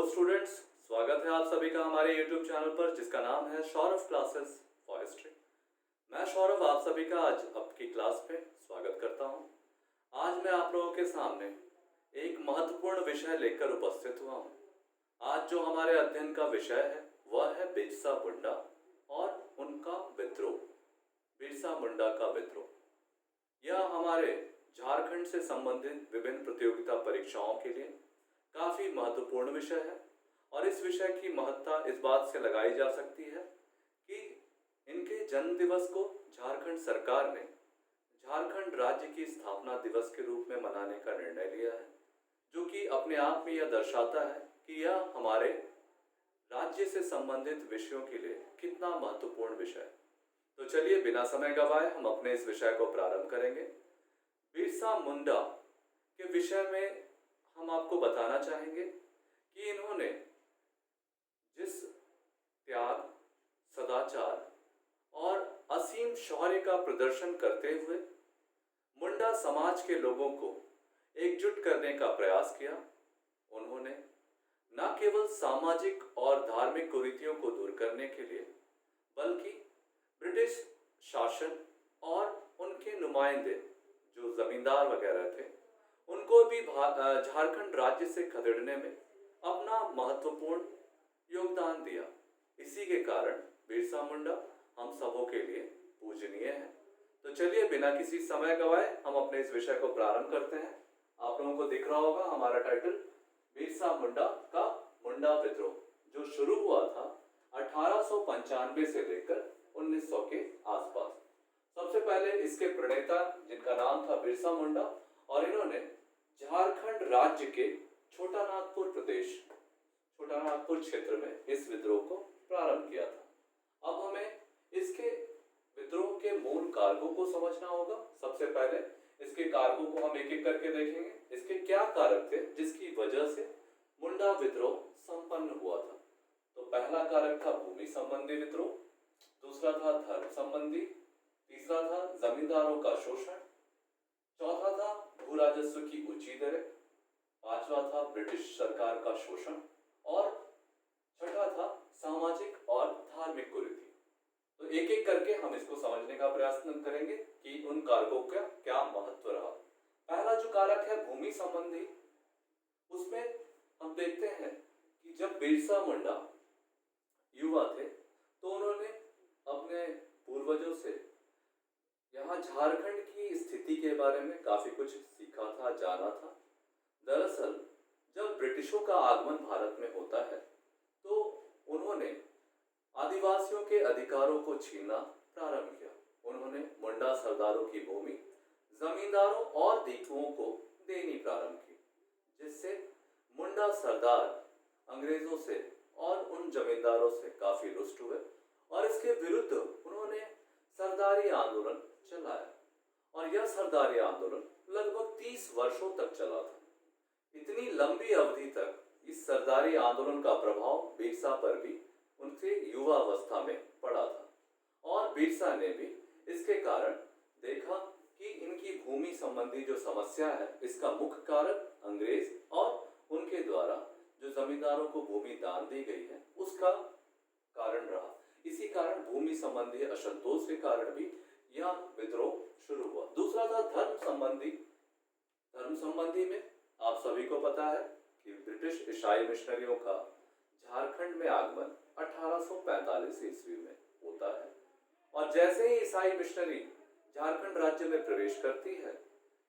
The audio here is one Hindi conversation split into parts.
स्टूडेंट्स, स्वागत है आप सभी का हमारे YouTube चैनल पर जिसका नाम है सौरभ क्लासेस फॉर हिस्ट्री। मैं सौरभ आप सभी का आज आपकी क्लास में स्वागत करता हूं। आज मैं आप लोगों के सामने एक महत्वपूर्ण विषय लेकर उपस्थित हुआ हूं। आज जो हमारे अध्ययन का विषय है वह है बिरसा मुंडा और उनका विद्रोह। बिरसा मुंडा का विद्रोह यह हमारे झारखंड से संबंधित विभिन्न प्रतियोगिता परीक्षाओं के लिए काफी महत्वपूर्ण विषय है और इस विषय की महत्ता इस बात से लगाई जा सकती है कि इनके जन्म दिवस को झारखंड सरकार ने झारखंड राज्य की स्थापना दिवस के रूप में मनाने का निर्णय लिया है, जो कि अपने आप में यह दर्शाता है कि यह हमारे राज्य से संबंधित विषयों के लिए कितना महत्वपूर्ण विषय है। तो चलिए बिना समय गवाए हम अपने इस विषय को प्रारंभ करेंगे। बिरसा मुंडा के विषय में हम आपको बताना चाहेंगे कि इन्होंने जिस त्याग, सदाचार और असीम शौर्य का प्रदर्शन करते हुए मुंडा समाज के लोगों को एकजुट करने का प्रयास किया, उन्होंने न केवल सामाजिक और धार्मिक कुरीतियों को दूर करने के लिए बल्कि ब्रिटिश शासन और उनके नुमाइंदे जो जमींदार वगैरह थे उनको भी झारखंड राज्य से खदेड़ने में अपना महत्वपूर्ण योगदान दिया। इसी के कारण बिरसा मुंडा हम सबों के लिए पूजनीय है। तो चलिए बिना किसी समय गवाए हम अपने इस विषय को प्रारंभ करते हैं। आप लोगों को दिख रहा होगा हमारा टाइटल बिरसा मुंडा का मुंडा विद्रोह, जो शुरू हुआ था 1895 से लेकर 1900 के आसपास। सबसे पहले इसके प्रणेता जिनका नाम था बिरसा मुंडा और इन्होंने झारखंड राज्य के छोटा नागपुर क्षेत्र में इस विद्रोह को प्रारंभ किया था। अब हमें इसके विद्रोह के मूल कारकों को समझना होगा। सबसे पहले इसके कारकों को हम एक एक करके देखेंगे। इसके क्या कारक थे जिसकी वजह से मुंडा विद्रोह संपन्न हुआ था। तो पहला कारक था भूमि संबंधी विद्रोह, दूसरा था धर्म संबंधी, तीसरा था जमींदारों का शोषण, चौथा था भू राजस्व की ऊंची दरें, पांचवा था ब्रिटिश सरकार का शोषण और छठा था सामाजिक और धार्मिक कुरीति। तो एक एक करके हम इसको समझने का प्रयास करेंगे कि उन कारकों का क्या महत्व रहा। पहला जो कारक है भूमि संबंधी, उसमें हम देखते हैं कि जब बिरसा मुंडा युवा थे तो उन्होंने अपने पूर्वजों से यहाँ झारखंड की स्थिति के बारे में काफी कुछ सीखा था, जाना था। दरअसल जब ब्रिटिशों का आगमन भारत में होता है तो उन्होंने आदिवासियों के अधिकारों को छीनना प्रारंभ किया। उन्होंने मुंडा सरदारों की भूमि जमींदारों और दीकुओं को देनी प्रारंभ की, जिससे मुंडा सरदार अंग्रेजों से और उन जमींदारों से काफी रुष्ट हुए और इसके विरुद्ध उन्होंने सरदारी आंदोलन चलाया और यह सरदारी आंदोलन लगभग 30 वर्षों तक चला था। इतनी लंबी अवधि तक इस सरदारी आंदोलन का प्रभाव बिरसा पर भी उनके युवा अवस्था में पड़ा था और बिरसा ने भी इसके कारण देखा कि इनकी भूमि संबंधी जो समस्या है इसका मुख्य कारक अंग्रेज और उनके द्वारा जो जमींदारों को भूमि दान दी गई है उसका कारण रहा। इसी कारण भूमि संबंधी असंतोष के कारण भी यह विद्रोह शुरू हुआ। दूसरा था धर्म संबंधी। धर्म संबंधी में आप सभी को पता है कि ब्रिटिश ईसाई मिशनरियों का झारखंड में आगमन 1845 ईस्वी में होता है और जैसे ही ईसाई मिशनरी झारखंड राज्य में प्रवेश करती है,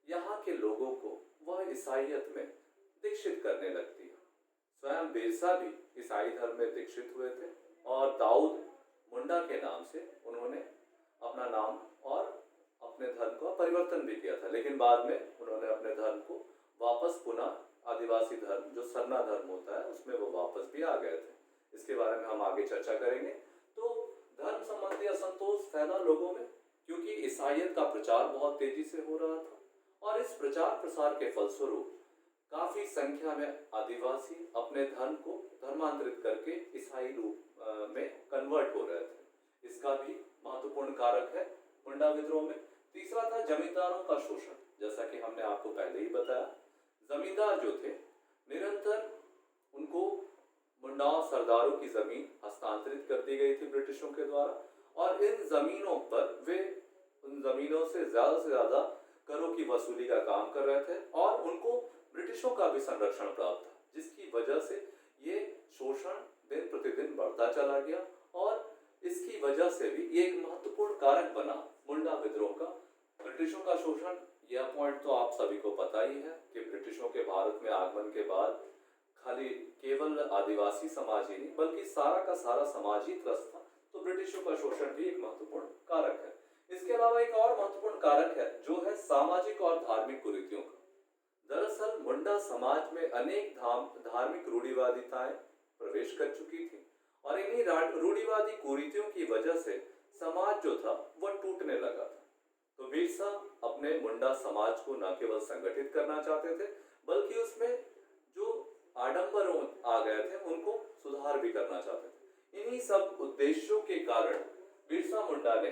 यहाँ के लोगों को वह ईसाईयत में दीक्षित करने लगती है। स्वयं बिरसा भी ईसाई धर्म में दीक्षित हुए थे और दाऊद मुंडा के नाम से उन्होंने अपना नाम और अपने धर्म का परिवर्तन भी किया था, लेकिन बाद में उन्होंने अपने धर्म को वापस पुनः आदिवासी धर्म जो सरना धर्म होता है उसमें वो वापस भी आ गए थे। इसके बारे में हम आगे चर्चा करेंगे। तो धर्म संबंधी असंतोष फैला लोगों में क्योंकि ईसाईयत का प्रचार बहुत तेजी से हो रहा था और इस प्रचार प्रसार के फलस्वरूप काफी संख्या में आदिवासी अपने धर्म को धर्मांतरित करके ईसाई रूप में कन्वर्ट हो रहे थे। इसका भी महत्वपूर्ण कारक है मुंडा विद्रोह में। तीसरा था जमींदारों का शोषण। जैसा कि हमने आपको पहले ही बताया, जमींदार जो थे निरंतर उनको सरदारों की जमीन हस्तांतरित कर दी गई थी ब्रिटिशों के द्वारा, और इन जमीनों पर वे उन जमीनों से ज्यादा करों की वसूली का काम कर रहे थे, और उनको ब्रिटिशों का भी संरक्षण प्राप्त था, जिसकी वजह से ये शोषण दिन प्रतिदिन बढ़ता चला गया। और इसकी वजह से भी ये एक महत्वपूर्ण कारक बना मुंडा विद्रोह का। ब्रिटिशों का शोषण, यह पॉइंट तो आप सभी को पता ही है कि ब्रिटिशों के भारत में आगमन के बाद खाली केवल आदिवासी समाज ही नहीं बल्कि सारा का सारा समाज ही त्रस्त था, तो ब्रिटिशों का शोषण भी एक महत्वपूर्ण कारक है। इसके अलावा एक और महत्वपूर्ण कारक है जो है सामाजिक और धार्मिक कुरीतियों का। दरअसल मुंडा समाज में अनेक धार्मिक रूढ़िवादिताएं प्रवेश कर चुकी थी, और इन्हीं रूढ़िवादी कुरीतियों की वजह से समाज जो था वह टूटने लगा था। तो बिरसा अपने मुंडा समाज को न केवल संगठित करना चाहते थे बल्कि उसमें जो आडंबर आ गए थे उनको सुधार भी करना चाहते थे। इन्हीं सब उद्देश्यों के कारण बिरसा मुंडा ने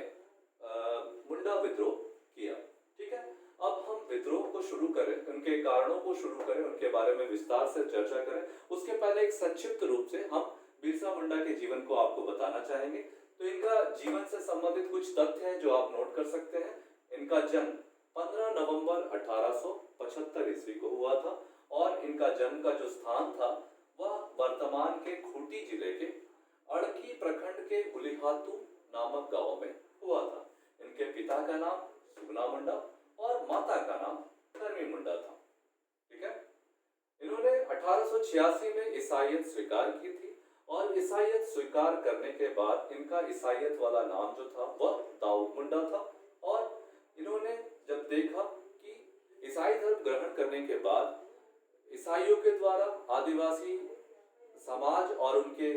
मुंडा विद्रोह किया। ठीक है, अब हम विद्रोह को शुरू करें, उनके कारणों को शुरू करें, उनके बारे में विस्तार से चर्चा करें, उसके पहले एक संक्षिप्त रूप से हम बिरसा मुंडा के जीवन को आपको बताना चाहेंगे। तो इनका जीवन से संबंधित कुछ तथ्य हैं जो आप नोट कर सकते हैं। इनका जन्म 15 नवंबर 1875 ईस्वी को हुआ था, और इनका जन्म का जो स्थान था वह वर्तमान के खूंटी जिले के अड़की प्रखंड के उलिहातू नामक गांव में हुआ था। इनके पिता का नाम सुगना मुंडा और माता का नाम धर्मी मुंडा था। ठीक है, इन्होंने 1886 में ईसाईयत स्वीकार की थी, और ईसाईयत स्वीकार करने के बाद इनका ईसाईयत वाला नाम जो था वह दाऊद मुंडा था। और इन्होंने जब देखा कि ईसाई धर्म ग्रहण करने के बाद ईसाइयों के द्वारा आदिवासी समाज और उनके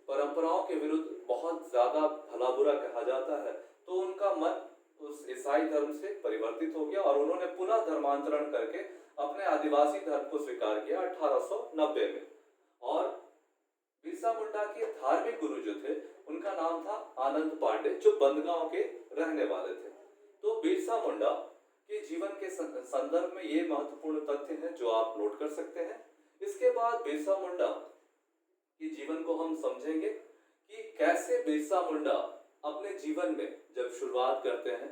परंपराओं के विरुद्ध बहुत ज्यादा भला बुरा कहा जाता है, तो उनका मन उस ईसाई धर्म से परिवर्तित हो गया, और उन्होंने पुनः धर्मांतरण करके अपने आदिवासी धर्म को स्वीकार किया 1890 में। और बिरसा मुंडा के धार्मिक गुरु जो थे उनका नाम था आनंद पांडे, जो बंदगांव के रहने वाले थे। तो बिरसा मुंडा के जीवन के संदर्भ में ये महत्वपूर्ण तथ्य हैं जो आप नोट कर सकते हैं। इसके बाद बिरसा मुंडा के जीवन को हम समझेंगे कि कैसे बिरसा मुंडा अपने जीवन में जब शुरुआत करते हैं,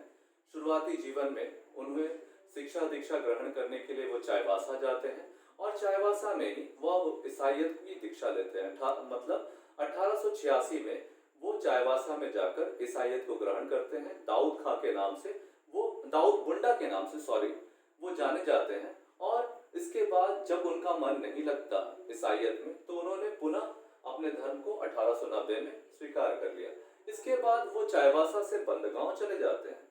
शुरुआती जीवन में उन्हें शिक्षा दीक्षा ग्रहण करने के लिए वो चाईबासा जाते हैं, और चाईबासा में ही वह ईसाईयत की दीक्षा लेते हैं। मतलब 1886 में वो चाईबासा में जाकर ईसाईयत को ग्रहण करते हैं। दाऊद खां के नाम से, वो दाऊद मुंडा के नाम से वो जाने जाते हैं। और इसके बाद जब उनका मन नहीं लगता ईसाईयत में, तो उन्होंने पुनः अपने धर्म को 1890 में स्वीकार कर लिया। इसके बाद वो चाईबासा से बंदगांव चले जाते हैं।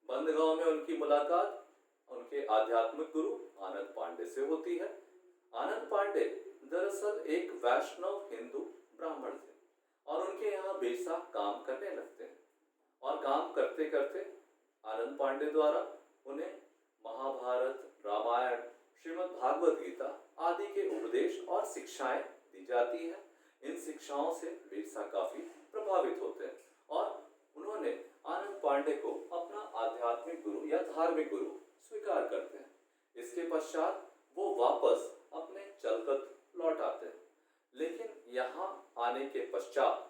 बंदगांव में उनकी मुलाकात उनके आध्यात्मिक गुरु आनंद पांडे से होती है। आनंद पांडे दरअसल एक वैष्णव हिंदू ब्राह्मण थे, और उनके यहाँ बिरसा काम करने लगते हैं, और काम करते करते आनंद पांडे द्वारा उन्हें महाभारत, रामायण, श्रीमद् भागवत गीता आदि के उपदेश और शिक्षाएं दी जाती है। इन शिक्षाओं से बिरसा काफी प्रभावित होते हैं, और उन्होंने आनंद पांडे को अपना आध्यात्मिक गुरु या धार्मिक गुरु स्वीकार करते हैं। इसके पश्चात वो वापस अपने चलकत लौट आते हैं, लेकिन यहाँ आने के पश्चात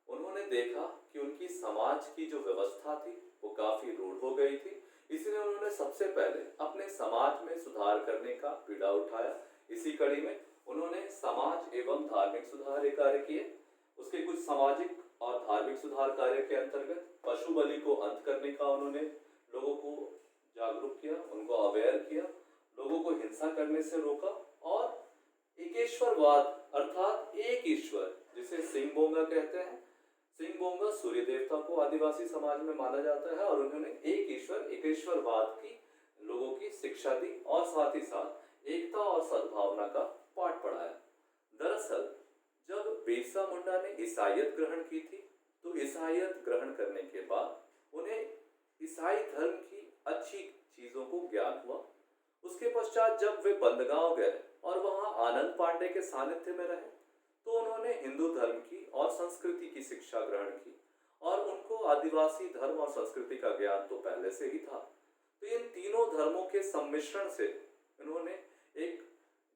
उन्होंने देखा कि उनकी समाज की जो व्यवस्था थी वो काफी रूढ़ हो गई थी। इसलिए उन्होंने सबसे पहले अपने समाज में सुधार करने का बीड़ा उठाया। इसी कड़ी में उन्होंने समाज एवं धार्मिक सुधार कार्य किए। उसके कुछ सामाजिक और धार्मिक सुधार कार्य के अंतर्गत पशु बलि को अंत करने का उन्होंने लोगों को जागरूक किया, उनको अवेयर किया, लोगों को हिंसा करने से रोका, और एकेश्वरवाद अर्थात एक ईश्वर, जिसे सिंह बोंगा कहते हैं, सिंह बोंगा सूर्य देवता को आदिवासी समाज में माना जाता है, और उन्होंने एक ईश्वर एकेश्वरवाद की लोगों की शिक्षा दी, और साथ ही साथ एकता और सद्भावना का पाठ पढ़ाया। दरअसल जब बिरसा मुंडा ने ईसाईयत ग्रहण की थी, तो ईसाईयत ग्रहण करने के बाद उन्हें ईसाई धर्म की अच्छी चीजों को ज्ञान हुआ। उसके पश्चात जब वे बंदगांव गए और वहां आनंद पांडे के सानिध्य में रहे, तो उन्होंने हिंदू धर्म की और संस्कृति की शिक्षा ग्रहण की, और उनको आदिवासी धर्म और संस्कृति का ज्ञान तो पहले से ही था। तो इन तीनों धर्मों के सम्मिश्रण से उन्होंने एक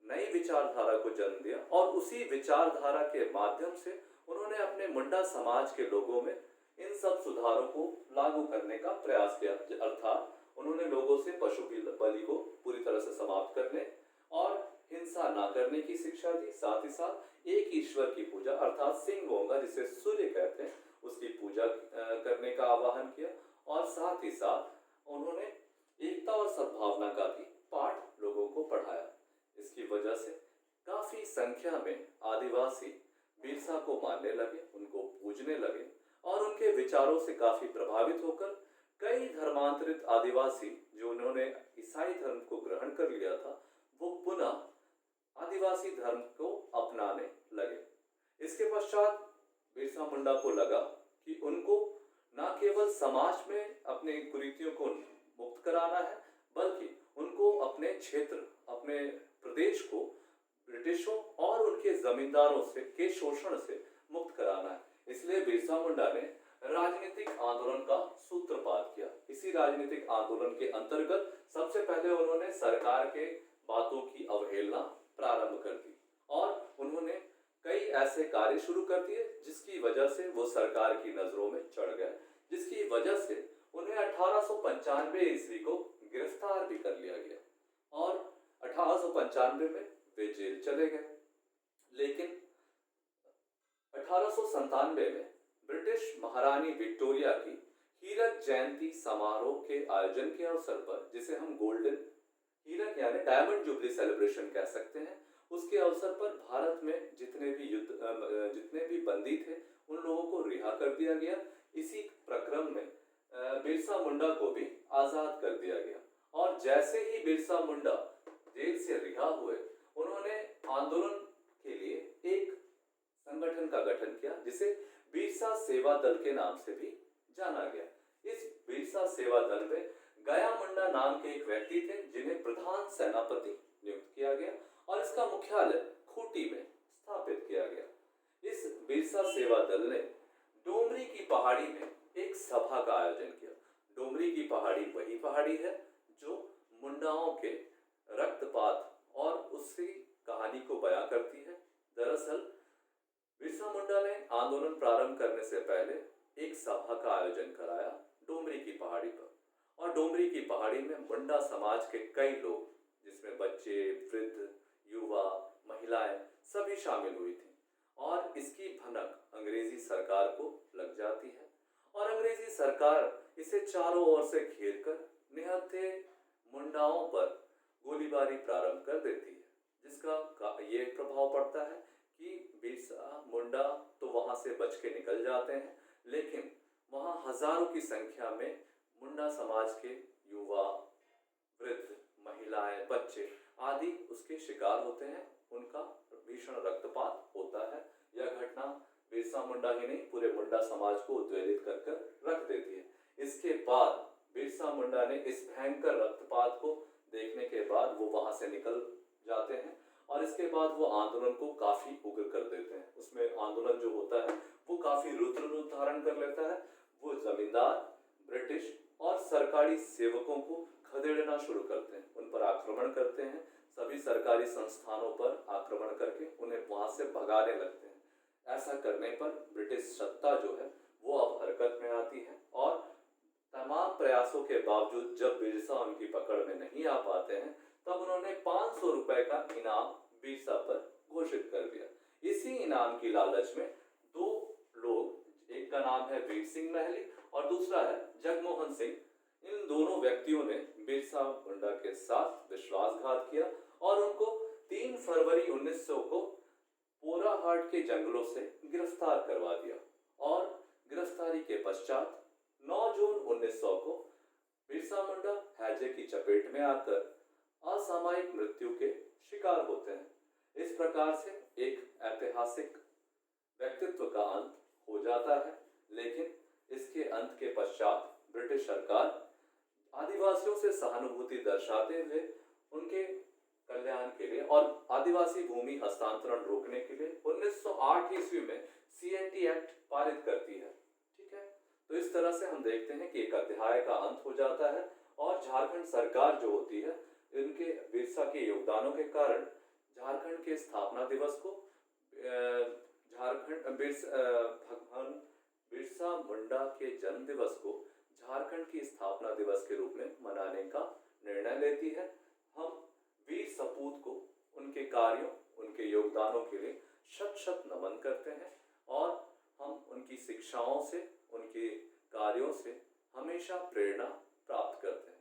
नई विचारधारा को जन्म दिया, और उसी विचारधारा के माध्यम से उन्होंने अपने मुंडा समाज के लोगों में इन सब सुधारों को लागू करने का प्रयास किया। अर्थात उन्होंने लोगों से पशु बलि को पूरी तरह से समाप्त करने और हिंसा ना करने की शिक्षा दी। साथ ही साथ एक ईश्वर की पूजा अर्थात सिंह गोंगा जिसे सूर्य कहते हैं उसकी पूजा करने का आह्वान किया। और साथ ही साथ उन्होंने एकता और सद्भावना का भी पाठ लोगों को पढ़ाया। इसकी वजह से काफी संख्या में आदिवासी बिरसा को मानने लगे, उनको पूजने लगे और उनके विचारों से काफी प्रभावित होकर कई धर्मांतरित आदिवासी जो उन्होंने ईसाई धर्म को ग्रहण कर लिया था वो पुनः आदिवासी धर्म को अपनाने लगे। इसके पश्चात बिरसा मुंडा को लगा कि उनको न केवल समाज में अपने कुरीतियों को मुक्त कराना है बल्कि उनको अपने क्षेत्र, अपने प्रदेश को ब्रिटिशों और उनके जमींदारों से के शोषण से मुक्त कराना है। इसलिए बिरसा मुंडा ने राजनीतिक आंदोलन का सूत्रपात किया। इसी राजनीतिक आंदोलन के अंतर्गत सबसे पहले उन्होंने सरकार के बातों की अवहेलना प्रारंभ कर दी और उन्होंने कई ऐसे कार्य शुरू कर दिए जिसकी वजह से वो सरकार की नजरों में चढ़ गए, जिसकी वजह से उन्हें 1895 ईस्वी को गिरफ्तार भी कर लिया गया और 1895 में वे जेल चले गए। लेकिन 1897 में ब्रिटिश महारानी विक्टोरिया की हीरक जयंती समारोह के आयोजन के अवसर पर, जिसे हम गोल्डन हीरक यानी डायमंड जुबली सेलिब्रेशन कह सकते हैं, उसके अवसर पर भारत में जितने भी बंदी थे उन लोगों को रिहा कर दिया गया। इसी प्रक्रम में बिरसा मुंडा को भी आजाद कर दिया गया और जैसे ही बिरसा मुंडा जेल से रिहा हुए उन्होंने आंदोलन के लिए एक संगठन का गठन किया जिसे बिरसा सेवा दल के नाम से भी जाना गया। इस बिरसा सेवा दल में गया मुंडा नाम के एक व्यक्ति थे जिन्हें प्रधान सेनापति नियुक्त किया गया और इसका मुख्यालय खूंटी में स्थापित किया गया। इस बिरसा सेवा दल ने डोमरी की पहाड़ी में एक सभा का आयोजन किया। डोमरी की पहाड़ी वही पहाड़ी है जो मुंडाओं के रक्तपात और उसकी कहानी को बयां करती है। दरअसल बिरसा मुंडा ने आंदोलन प्रारंभ करने से पहले एक सभा का आयोजन कराया डोमरी की पहाड़ी पर और डोमरी की पहाड़ी में मुंडा समाज के कई लोग जिसमें बच्चे, वृद्ध, युवा, महिलाएं सभी शामिल हुई थी और इसकी भनक अंग्रेजी सरकार को लग जाती है और अंग्रेजी सरकार इसे चारों ओर से घेरकर निहत्थे मुंडाओं पर गोलीबारी प्रारंभ कर देती है, जिसका ये प्रभाव पड़ता है कि बिरसा मुंडा तो वहां से बच के निकल जाते हैं, लेकिन वहां हजारों की संख्या में मुंडा समाज के युवा, वृद्ध, महिलाएं, बच्चे आदि उसके शिकार होते हैं। उनका भीषण रक्तपात होता है। यह घटना बिरसा मुंडा ही नहीं पूरे मुंडा समाज को उद्वेलित कर रख देती है। इसके बाद बिरसा मुंडा ने इस भयंकर रक्तपात को देखने के बाद वो वहां से निकल जाते हैं और इसके बाद वो आंदोलन को काफी उग्र कर देते हैं। उसमें आंदोलन जो होता है वो काफी रुद्र रूप धारण कर लेता है। वो जमींदार, ब्रिटिश और सरकारी सेवकों को खदेड़ना शुरू करते हैं, उन पर आक्रमण करते हैं, सभी सरकारी संस्थानों पर आक्रमण करके उन्हें वहां से भगाने लगते हैं। ऐसा करने पर ब्रिटिश सत्ता जो है वो अब हरकत में आती है और तमाम प्रयासों के बावजूद जब बिरसा उनकी पकड़ में नहीं आ पाते हैं तब उन्होंने 500 रुपए का इनाम बिरसा पर घोषित कर दिया। इसी इनाम की लालच में दो लोग, एक का नाम है वीर सिंह महली और दूसरा है जगमोहन सिंह, इन दोनों व्यक्तियों ने बिरसा मुंडा के साथ विश्वासघात किया और उनको 3 फरवरी 1900 को पोराहाट के जंगलों से गिरफ्तार करवा दिया और गिरफ्तारी के पश्चात 9 जून 1900 को बिरसा मुंडा हैजे की चपेट में आकर असामयिक मृत्यु के शिकार होते हैं। इस प्रकार से एक ऐतिहासिक व्यक्तित्व का अंत हो जाता है, लेकिन इसके अंत के पश्चात ब्रिटिश सरकार आदिवासियों से सहानुभूति दर्शाते हुए उनके कल्याण के लिए और आदिवासी भूमि हस्तांतरण रोकने के लिए 1908 ईस्वी में CNT एक्ट पारित करती है। ठीक है, तो इस तरह से हम देखते हैं कि एक अध्याय का अंत हो जाता है और झारखंड सरकार जो होती है इनके बिरसा के योगदानों के कारण झारखंड के स्थापना दिवस को भगवान बिरसा मुंडा के जन्म दिवस को झारखंड की स्थापना दिवस के रूप में मनाने का निर्णय लेती है। हम वीर सपूत को उनके कार्यों, उनके योगदानों के लिए शत शत नमन करते हैं और हम उनकी शिक्षाओं से, उनके कार्यों से हमेशा प्रेरणा प्राप्त करते हैं।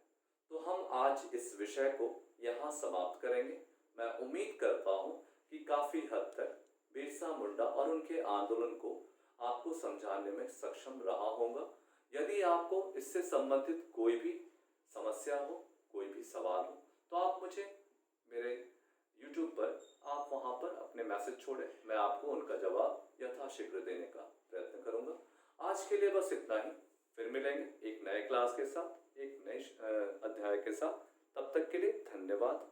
तो हम आज इस विषय को यहाँ समाप्त करेंगे। मैं उम्मीद करता हूँ कि काफी हद तक बिरसा मुंडा और उनके आंदोलन को आपको समझाने में सक्षम रहा होगा। यदि आपको इससे संबंधित कोई भी समस्या हो, कोई भी सवाल हो, तो आप मुझे मेरे YouTube पर आप वहाँ पर अपने मैसेज छोड़ें, मैं आपको उनका जवाब यथाशीघ्र देने का प्रयत्न करूँगा। आज के लिए बस इतना ही। फिर मिलेंगे एक नए क्लास के साथ, एक नए अध्याय के साथ। तब तक के लिए धन्यवाद।